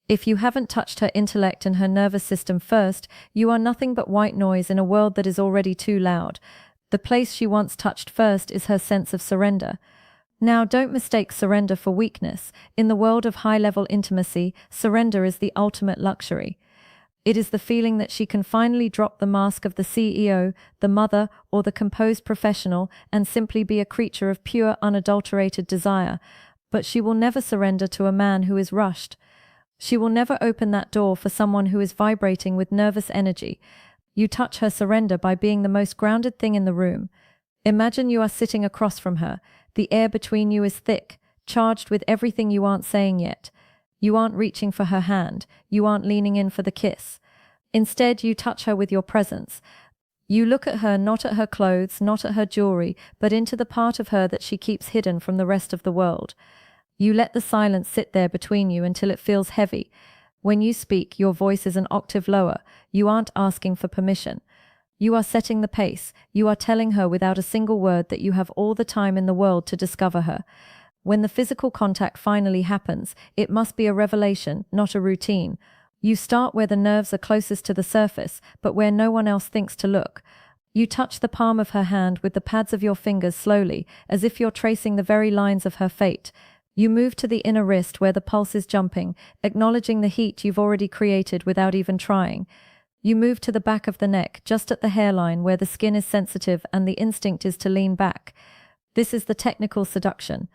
If you haven't touched her intellect and her nervous system first, you are nothing but white noise in a world that is already too loud. The place she once touched first is her sense of surrender. Now, don't mistake surrender for weakness. In the world of high-level intimacy, surrender is the ultimate luxury. It is the feeling that she can finally drop the mask of the CEO, the mother, or the composed professional and simply be a creature of pure, unadulterated desire. But she will never surrender to a man who is rushed. She will never open that door for someone who is vibrating with nervous energy. You touch her surrender by being the most grounded thing in the room. Imagine you are sitting across from her. The air between you is thick, charged with everything you aren't saying yet. You aren't reaching for her hand. You aren't leaning in for the kiss. Instead, you touch her with your presence. You look at her, not at her clothes, not at her jewelry, but into the part of her that she keeps hidden from the rest of the world. You let the silence sit there between you until it feels heavy. When you speak, your voice is an octave lower. You aren't asking for permission. You are setting the pace. You are telling her without a single word that you have all the time in the world to discover her. When the physical contact finally happens, it must be a revelation, not a routine. You start where the nerves are closest to the surface, but where no one else thinks to look. You touch the palm of her hand with the pads of your fingers slowly, as if you're tracing the very lines of her fate. You move to the inner wrist where the pulse is jumping, acknowledging the heat you've already created without even trying. You move to the back of the neck, just at the hairline where the skin is sensitive and the instinct is to lean back. This is the technical seduction.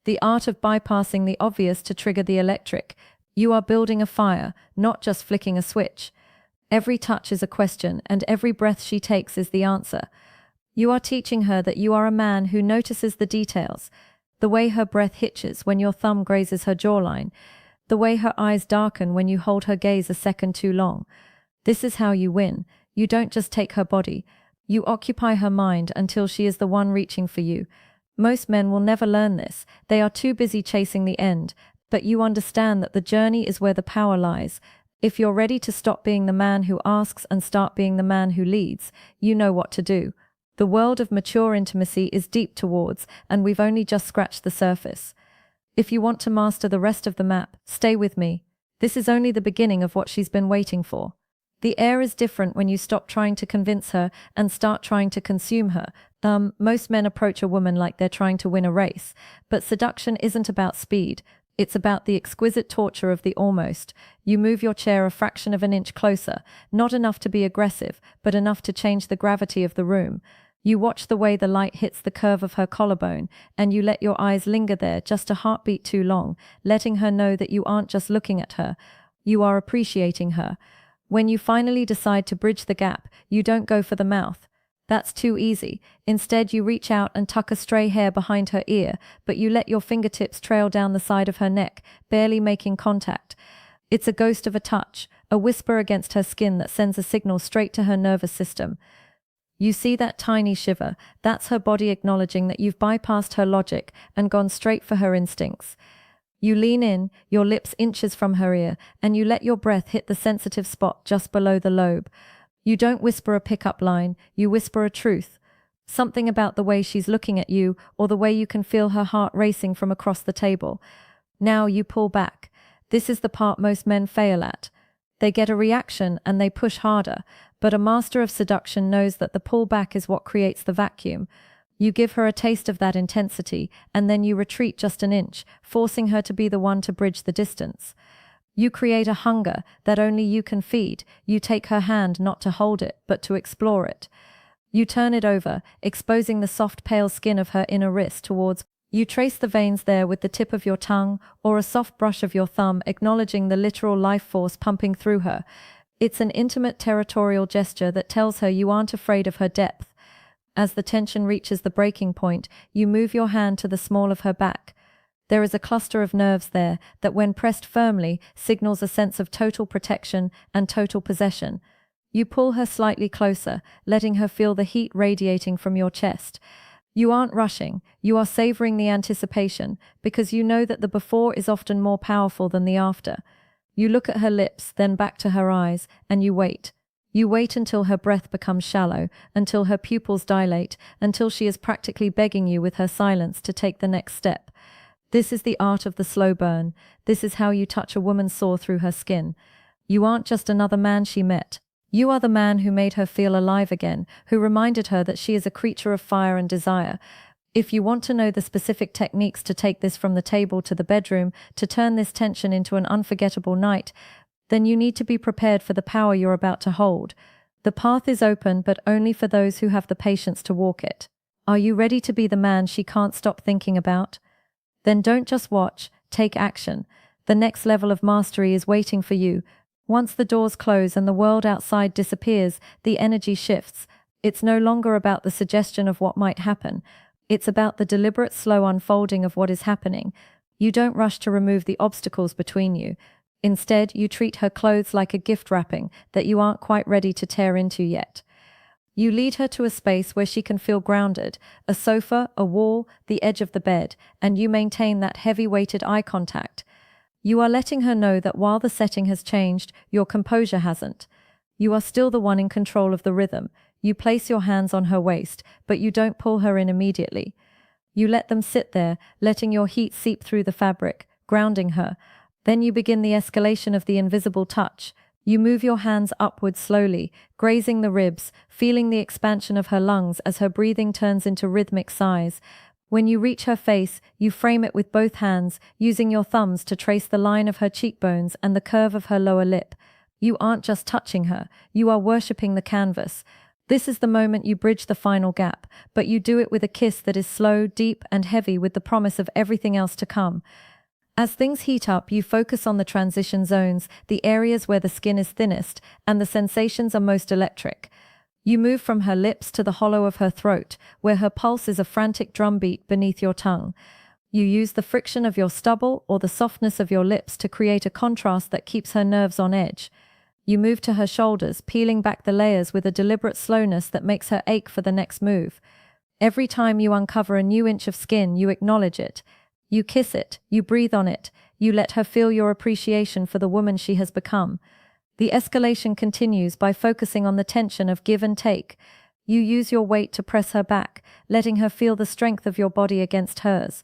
The art of bypassing the obvious to trigger the electric. You are building a fire, not just flicking a switch. Every touch is a question, and every breath she takes is the answer. You are teaching her that you are a man who notices the details. The way her breath hitches when your thumb grazes her jawline. The way her eyes darken when you hold her gaze a second too long. This is how you win. You don't just take her body. You occupy her mind until she is the one reaching for you. Most men will never learn this. They are too busy chasing the end. But you understand that the journey is where the power lies. If you're ready to stop being the man who asks and start being the man who leads, you know what to do. The world of mature intimacy is deep towards, and we've only just scratched the surface. If you want to master the rest of the map, stay with me. This is only the beginning of what she's been waiting for. The air is different when you stop trying to convince her and start trying to consume her. Most men approach a woman like they're trying to win a race, but seduction isn't about speed. It's about the exquisite torture of the almost. You move your chair a fraction of an inch closer, not enough to be aggressive, but enough to change the gravity of the room. You watch the way the light hits the curve of her collarbone, and you let your eyes linger there just a heartbeat too long, letting her know that you aren't just looking at her. You are appreciating her. When you finally decide to bridge the gap, you don't go for the mouth. That's too easy. Instead, you reach out and tuck a stray hair behind her ear, but you let your fingertips trail down the side of her neck, barely making contact. It's a ghost of a touch, a whisper against her skin that sends a signal straight to her nervous system. You see that tiny shiver. That's her body acknowledging that you've bypassed her logic and gone straight for her instincts. You lean in, your lips inches from her ear, and you let your breath hit the sensitive spot just below the lobe. You don't whisper a pickup line, you whisper a truth. Something about the way she's looking at you, or the way you can feel her heart racing from across the table. Now you pull back. This is the part most men fail at. They get a reaction and they push harder, but a master of seduction knows that the pull back is what creates the vacuum. You give her a taste of that intensity, and then you retreat just an inch, forcing her to be the one to bridge the distance. You create a hunger that only you can feed. You take her hand not to hold it, but to explore it. You turn it over, exposing the soft pale skin of her inner wrist towards. You trace the veins there with the tip of your tongue, or a soft brush of your thumb, acknowledging the literal life force pumping through her. It's an intimate territorial gesture that tells her you aren't afraid of her depth. As the tension reaches the breaking point, you move your hand to the small of her back. There is a cluster of nerves there that, when pressed firmly, signals a sense of total protection and total possession. You pull her slightly closer, letting her feel the heat radiating from your chest. You aren't rushing, you are savoring the anticipation, because you know that the before is often more powerful than the after. You look at her lips, then back to her eyes, and you wait. You wait until her breath becomes shallow, until her pupils dilate, until she is practically begging you with her silence to take the next step. This is the art of the slow burn. This is how you touch a woman saw through her skin. You aren't just another man she met. You are the man who made her feel alive again, who reminded her that she is a creature of fire and desire. If you want to know the specific techniques to take this from the table to the bedroom, to turn this tension into an unforgettable night, then you need to be prepared for the power you're about to hold. The path is open, but only for those who have the patience to walk it. Are you ready to be the man she can't stop thinking about? Then don't just watch, take action. The next level of mastery is waiting for you. Once the doors close and the world outside disappears, the energy shifts. It's no longer about the suggestion of what might happen. It's about the deliberate, slow unfolding of what is happening. You don't rush to remove the obstacles between you. Instead, you treat her clothes like a gift wrapping that you aren't quite ready to tear into yet. You lead her to a space where she can feel grounded, a sofa, a wall, the edge of the bed, and you maintain that heavy-weighted eye contact. You are letting her know that while the setting has changed, your composure hasn't. You are still the one in control of the rhythm. You place your hands on her waist, but you don't pull her in immediately. You let them sit there, letting your heat seep through the fabric, grounding her. Then you begin the escalation of the invisible touch. You move your hands upward slowly, grazing the ribs, feeling the expansion of her lungs as her breathing turns into rhythmic sighs. When you reach her face, you frame it with both hands, using your thumbs to trace the line of her cheekbones and the curve of her lower lip. You aren't just touching her, you are worshipping the canvas. This is the moment you bridge the final gap, but you do it with a kiss that is slow, deep, and heavy with the promise of everything else to come. As things heat up, you focus on the transition zones, the areas where the skin is thinnest and the sensations are most electric. You move from her lips to the hollow of her throat, where her pulse is a frantic drumbeat beneath your tongue. You use the friction of your stubble or the softness of your lips to create a contrast that keeps her nerves on edge. You move to her shoulders, peeling back the layers with a deliberate slowness that makes her ache for the next move. Every time you uncover a new inch of skin, you acknowledge it. You kiss it, you breathe on it, you let her feel your appreciation for the woman she has become. The escalation continues by focusing on the tension of give and take. You use your weight to press her back, letting her feel the strength of your body against hers.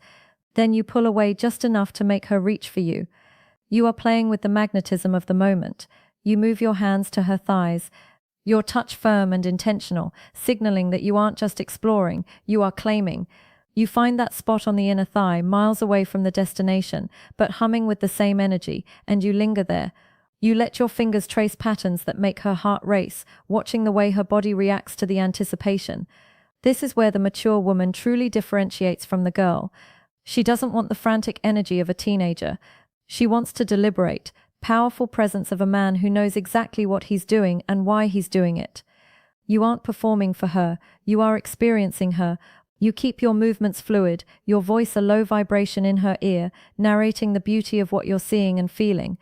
Then you pull away just enough to make her reach for you. You are playing with the magnetism of the moment. You move your hands to her thighs, your touch firm and intentional, signaling that you aren't just exploring, you are claiming. You find that spot on the inner thigh, miles away from the destination, but humming with the same energy, and you linger there. You let your fingers trace patterns that make her heart race, watching the way her body reacts to the anticipation. This is where the mature woman truly differentiates from the girl. She doesn't want the frantic energy of a teenager. She wants to deliberate, powerful presence of a man who knows exactly what he's doing and why he's doing it. You aren't performing for her, you are experiencing her. You keep your movements fluid, your voice a low vibration in her ear, narrating the beauty of what you're seeing and feeling.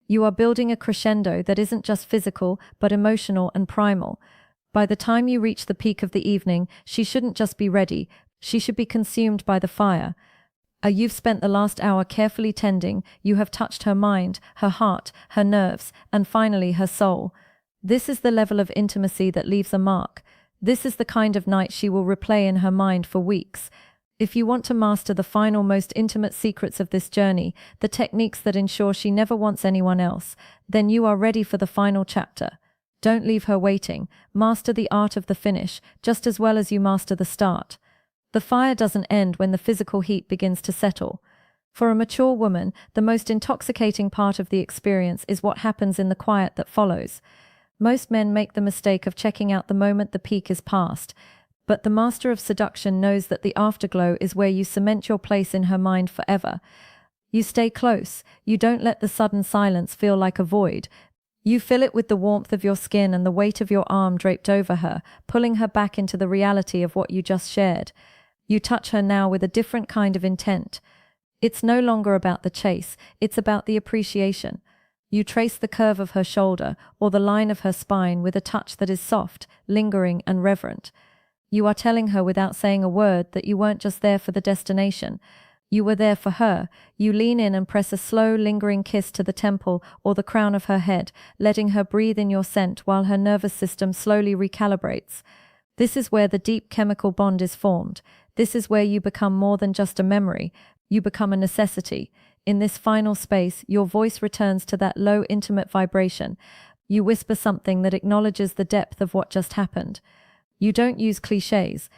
You are building a crescendo that isn't just physical, but emotional and primal. By the time you reach the peak of the evening, she shouldn't just be ready, she should be consumed by the fire. You've spent the last hour carefully tending, you have touched her mind, her heart, her nerves, and finally her soul. This is the level of intimacy that leaves a mark. This is the kind of night she will replay in her mind for weeks. If you want to master the final, most intimate secrets of this journey, the techniques that ensure she never wants anyone else, then you are ready for the final chapter. Don't leave her waiting. Master the art of the finish, just as well as you master the start. The fire doesn't end when the physical heat begins to settle. For a mature woman, the most intoxicating part of the experience is what happens in the quiet that follows. Most men make the mistake of checking out the moment the peak is past, but the master of seduction knows that the afterglow is where you cement your place in her mind forever. You stay close, you don't let the sudden silence feel like a void. You fill it with the warmth of your skin and the weight of your arm draped over her, pulling her back into the reality of what you just shared. You touch her now with a different kind of intent. It's no longer about the chase, it's about the appreciation. You trace the curve of her shoulder or the line of her spine with a touch that is soft, lingering, and reverent. You are telling her without saying a word that you weren't just there for the destination. You were there for her. You lean in and press a slow, lingering kiss to the temple or the crown of her head, letting her breathe in your scent while her nervous system slowly recalibrates. This is where the deep chemical bond is formed. This is where you become more than just a memory. You become a necessity. In this final space, your voice returns to that low, intimate vibration. You whisper something that acknowledges the depth of what just happened. You don't use cliches.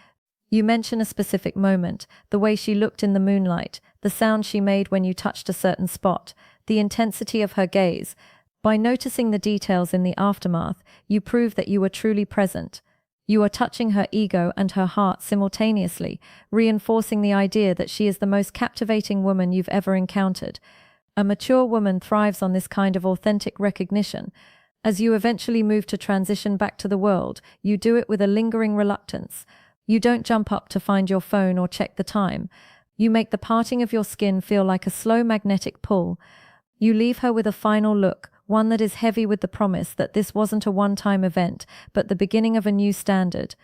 You mention a specific moment, the way she looked in the moonlight, the sound she made when you touched a certain spot, the intensity of her gaze. By noticing the details in the aftermath, you prove that you were truly present. You are touching her ego and her heart simultaneously, reinforcing the idea that she is the most captivating woman you've ever encountered. A mature woman thrives on this kind of authentic recognition. As you eventually move to transition back to the world, you do it with a lingering reluctance. You don't jump up to find your phone or check the time. You make the parting of your skin feel like a slow magnetic pull. You leave her with a final look, one that is heavy with the promise that this wasn't a one-time event, but the beginning of a new standard.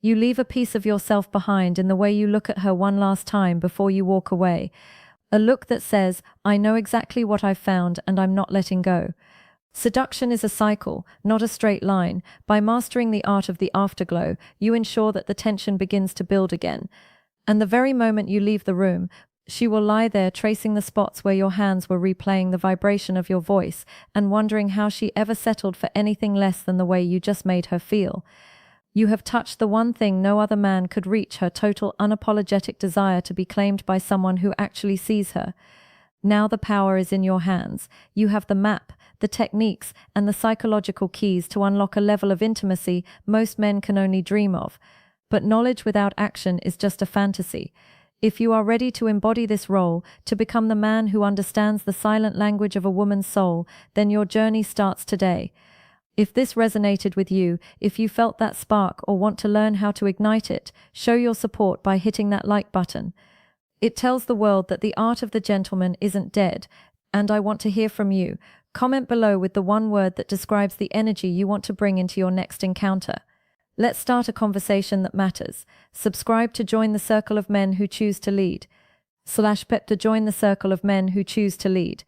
You leave a piece of yourself behind in the way you look at her one last time before you walk away. A look that says, I know exactly what I've found and I'm not letting go. Seduction is a cycle, not a straight line. By mastering the art of the afterglow, you ensure that the tension begins to build again. And the very moment you leave the room, she will lie there tracing the spots where your hands were replaying the vibration of your voice and wondering how she ever settled for anything less than the way you just made her feel. You have touched the one thing no other man could reach, her total unapologetic desire to be claimed by someone who actually sees her. Now the power is in your hands. You have the map, the techniques, and the psychological keys to unlock a level of intimacy most men can only dream of. But knowledge without action is just a fantasy. If you are ready to embody this role, to become the man who understands the silent language of a woman's soul, then your journey starts today. If this resonated with you, if you felt that spark or want to learn how to ignite it, show your support by hitting that like button. It tells the world that the art of the gentleman isn't dead, and I want to hear from you. Comment below with the one word that describes the energy you want to bring into your next encounter. Let's start a conversation that matters. Subscribe to join the circle of men who choose to lead. /pep to join the circle of men who choose to lead.